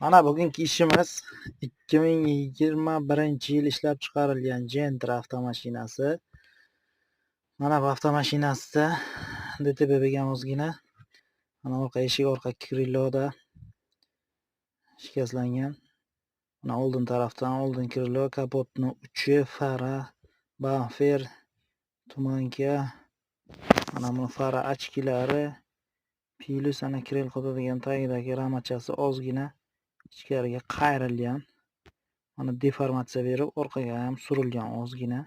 Mana bugungi ishimiz 2021-yil ishlab chiqarilgan Gentra avtomashinasi. Mana bu avtomashinasida DTP bo'lgan ozgina. Mana orqa eshik, orqa krilo shikastlangan. Mana oldin tarafdan oldin krilo, kapotning uchi, fara, bamper, tumanka. Mana bu fara ochkilari, plus ana kril qotadigan tagidagi ramachasi ozgina ichkariga qayrilgan. Mana deformatsiya berib orqaga ham surilgan ozgina.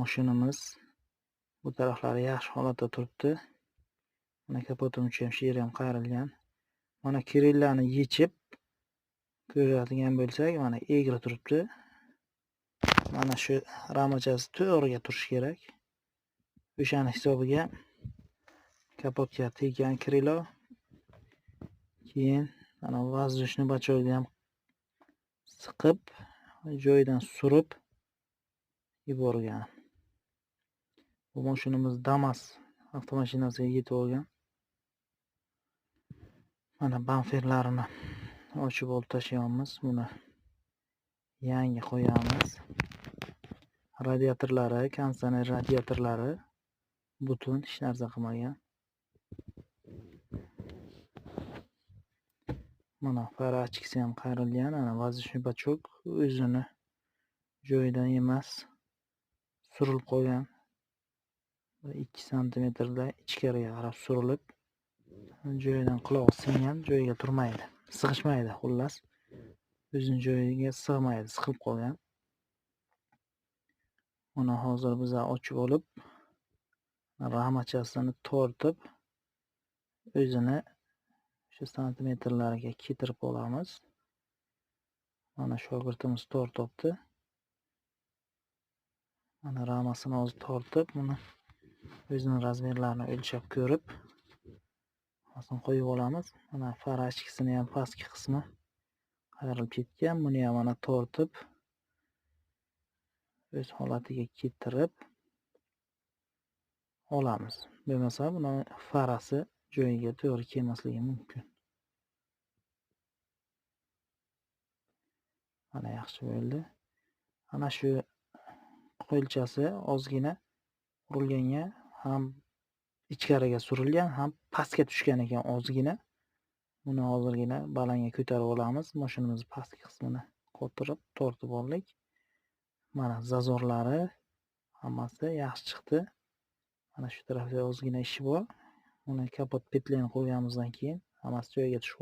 Mashinamiz bu taraflari yaxshi holatda turibdi. Mana kapotning uchi ham, sheri ham qayrilgan. Mana krillani yechib ko'radigan bo'lsak, mana egri turibdi. Mana shu ramachasi to'g'riga turishi kerak. O'shani hisobiga kapotga tegan krilo. Keyin mana воздушный bachog'ini ham siqib, joyidan surib yuborgan. Bu mashinamiz Damas avtomashinasiga yetib olgan. Mana bamperlarini ochib olib tashlayapmiz. Buni yangi qo'yamiz. Radiatorlari, konditsioner radiatorlari butun, hech narsa qilmagan. Mana fara ochkisi ham qayrilgan. Ana воздушный bachok o'zini joyidan emas, surilib qolgan. 2 santimetrda ichkariga qarab surilib, joyidan qulog'i singan, joyiga turmaydi, sig'ishmaydi, xullas. O'zini joyiga sig'maydi, siqilib qolgan. Mana hozir biz ochib olib, ramachasini tortib, o'zini shu santimetrlariga keltirib olamiz. Mana shogirdimiz tortibdi. Mana ramasini hozir tortib, buni o'zini razmerlarini o'lchab ko'rib, hozir qo'yib olamiz. Mana fara ochkisini ham pastki qismi qayrilib ketgan. Buni ham mana tortib, o'z holatiga keltirib olamiz. Bo'lmasa, buni farasi joyiga to'g'ri kelmasligi mumkin. Mana yaxshi bo'ldi. Ana shu qo'lchasi ozgina urilganga ham ichkariga surilgan, ham pastga tushgan ekan ozgina. Buni hozirgina balanga ko'tarib olamiz. Mashinamiz pastki qismini qotirib, tortib oldik. Mana zazorlari hammasi yaxshi chiqdi. Mana shu tarafda ozgina ishi bor. Uni kapot petlayni qo'yganimizdan keyin hammasi joyiga tushib